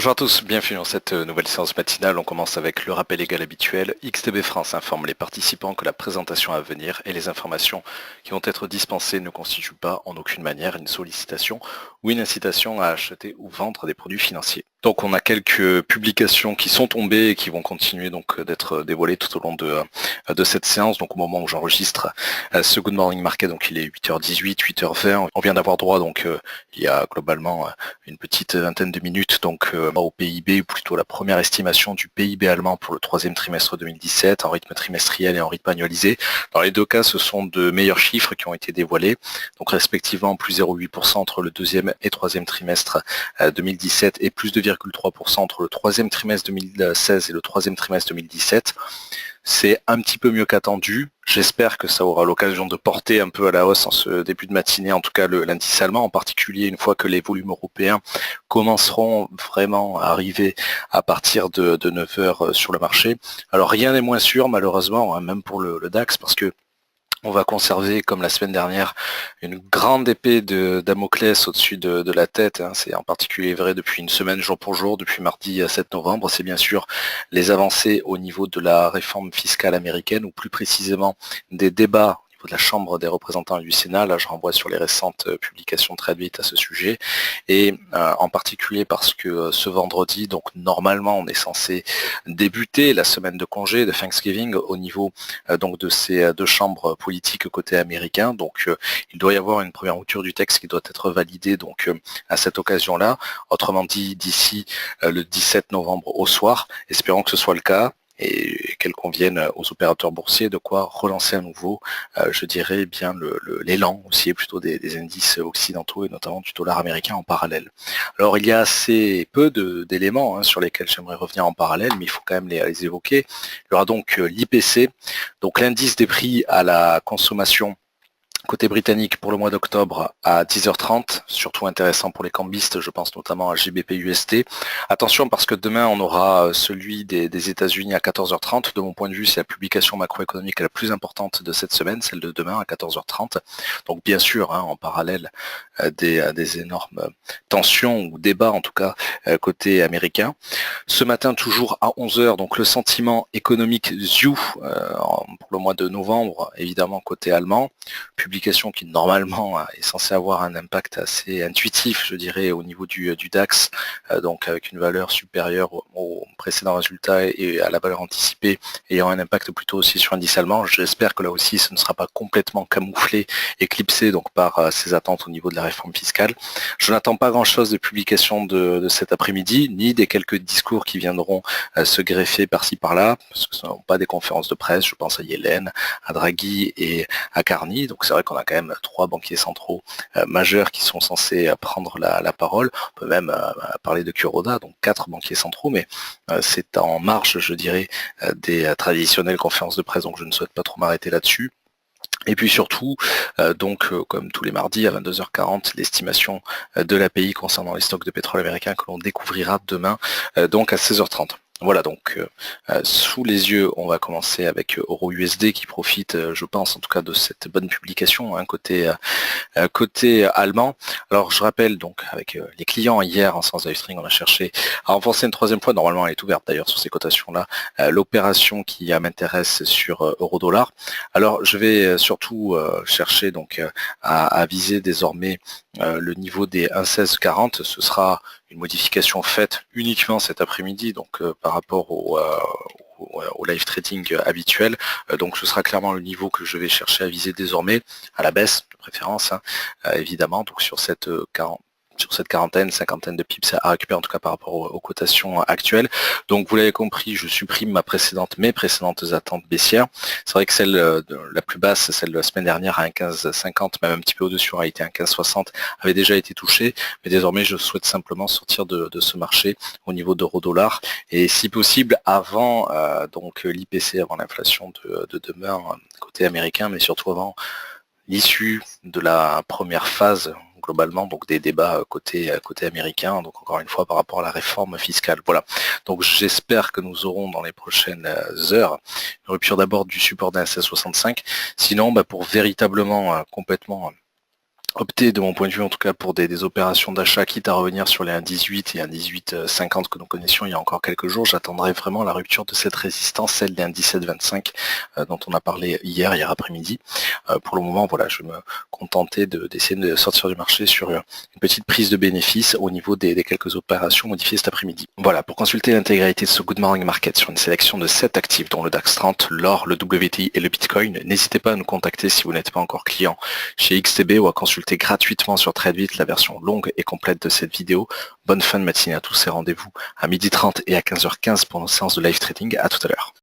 Bonjour à tous, bienvenue dans cette nouvelle séance matinale. On commence avec le rappel légal habituel. XTB France informe les participants que la présentation à venir et les informations qui vont être dispensées ne constituent pas en aucune manière une sollicitation ou une incitation à acheter ou vendre des produits financiers. Donc on a quelques publications qui sont tombées et qui vont continuer donc d'être dévoilées tout au long de cette séance. Donc au moment où j'enregistre ce Good Morning Market, donc il est 8h18, 8h20. On vient d'avoir droit donc il y a globalement une petite vingtaine de minutes donc au PIB, ou plutôt la première estimation du PIB allemand pour le troisième trimestre 2017 en rythme trimestriel et en rythme annualisé. Dans les deux cas, ce sont de meilleurs chiffres qui ont été dévoilés, donc respectivement plus 0,8% entre le deuxième et troisième trimestre 2017 et plus 2,3% entre le troisième trimestre 2016 et le troisième trimestre 2017. C'est un petit peu mieux qu'attendu. J'espère que ça aura l'occasion de porter un peu à la hausse en ce début de matinée, en tout cas l'indice allemand, en particulier une fois que les volumes européens commenceront vraiment à arriver à partir de 9 heures sur le marché. Alors rien n'est moins sûr malheureusement, hein, même pour le DAX, parce que on va conserver, comme la semaine dernière, une grande épée de Damoclès au-dessus de la tête. Hein. C'est en particulier vrai depuis une semaine, jour pour jour, depuis mardi 7 novembre. C'est bien sûr les avancées au niveau de la réforme fiscale américaine, ou plus précisément des débats de la Chambre des représentants et du Sénat. Là, je renvoie sur les récentes publications traduites à ce sujet. Et en particulier parce que ce vendredi, donc normalement, on est censé débuter la semaine de congé de Thanksgiving au niveau donc de ces deux chambres politiques côté américain. Donc il doit y avoir une première mouture du texte qui doit être validée donc à cette occasion-là. Autrement dit, d'ici le 17 novembre au soir. Espérons que ce soit le cas et qu'elle convienne aux opérateurs boursiers, de quoi relancer à nouveau, je dirais bien l'élan aussi plutôt des indices occidentaux et notamment du dollar américain en parallèle. Alors il y a assez peu d'éléments sur lesquels j'aimerais revenir en parallèle, mais il faut quand même les évoquer. Il y aura donc l'IPC, donc l'indice des prix à la consommation côté britannique pour le mois d'octobre à 10h30, surtout intéressant pour les cambistes, je pense notamment à GBP USD. Attention parce que demain on aura celui des États-Unis à 14h30. De mon point de vue, c'est la publication macroéconomique la plus importante de cette semaine, celle de demain à 14h30. Donc bien sûr, en parallèle des énormes tensions ou débats en tout cas côté américain. Ce matin toujours à 11h, donc le sentiment économique ZIU pour le mois de novembre, évidemment côté allemand. Publication qui normalement est censée avoir un impact assez intuitif, je dirais, au niveau du DAX, donc avec une valeur supérieure au précédent résultat et à la valeur anticipée, ayant un impact plutôt aussi sur l'indice allemand. J'espère que là aussi ce ne sera pas complètement camouflé, éclipsé donc par ces attentes au niveau de la réforme fiscale. Je n'attends pas grand-chose de publication de cet après-midi, ni des quelques discours qui viendront se greffer par-ci par-là, parce que ce ne sont pas des conférences de presse. Je pense à Yellen, à Draghi et à Carney. Donc c'est vrai qu'on a quand même trois banquiers centraux majeurs qui sont censés prendre la parole. On peut même parler de Kuroda, donc quatre banquiers centraux, mais c'est en marge, je dirais, des traditionnelles conférences de presse, donc je ne souhaite pas trop m'arrêter là-dessus. Et puis surtout, comme tous les mardis à 22h40, l'estimation de l'API concernant les stocks de pétrole américains que l'on découvrira demain, donc à 16h30. Voilà, donc sous les yeux, on va commencer avec Euro USD qui profite, je pense en tout cas, de cette bonne publication côté allemand. Alors je rappelle donc avec les clients hier en séance live string, on a cherché à renforcer une troisième fois. Normalement, elle est ouverte d'ailleurs sur ces cotations-là. L'opération qui m'intéresse sur euro-dollar. Alors je vais surtout chercher donc à viser désormais le niveau des 1,1640. Ce sera une modification faite uniquement cet après-midi, donc par rapport au live trading habituel. Donc ce sera clairement le niveau que je vais chercher à viser désormais, à la baisse de préférence, évidemment, donc sur cette quarantaine, cinquantaine de pips à récupérer en tout cas par rapport aux cotations actuelles. Donc vous l'avez compris, je supprime mes précédentes attentes baissières. C'est vrai que celle la plus basse, celle de la semaine dernière à 1,1550, même un petit peu au-dessus, a été 1,1560, avait déjà été touchée. Mais désormais, je souhaite simplement sortir de ce marché au niveau d'euro-dollar. Et si possible, avant donc l'IPC, avant l'inflation de demain côté américain, mais surtout avant l'issue de la première phase globalement donc des débats côté américain, donc encore une fois par rapport à la réforme fiscale. Voilà, donc j'espère que nous aurons dans les prochaines heures une rupture d'abord du support d'un 1665, sinon pour véritablement complètement opter, de mon point de vue en tout cas, pour des opérations d'achat, quitte à revenir sur les 1,18 et 1,1850 que nous connaissions il y a encore quelques jours. J'attendrai vraiment la rupture de cette résistance, celle des 1,1725 dont on a parlé hier après-midi. Pour le moment, voilà, je vais me contenter d'essayer de sortir du marché sur une petite prise de bénéfice au niveau des quelques opérations modifiées cet après-midi. Voilà, pour consulter l'intégralité de ce Good Morning Market sur une sélection de 7 actifs dont le DAX 30, l'or, le WTI et le Bitcoin, n'hésitez pas à nous contacter si vous n'êtes pas encore client chez XTB ou à consulter gratuitement sur TradeVit la version longue et complète de cette vidéo. Bonne fin de matinée à tous et rendez-vous à 12h30 et à 15h15 pour nos séances de live trading. À tout à l'heure.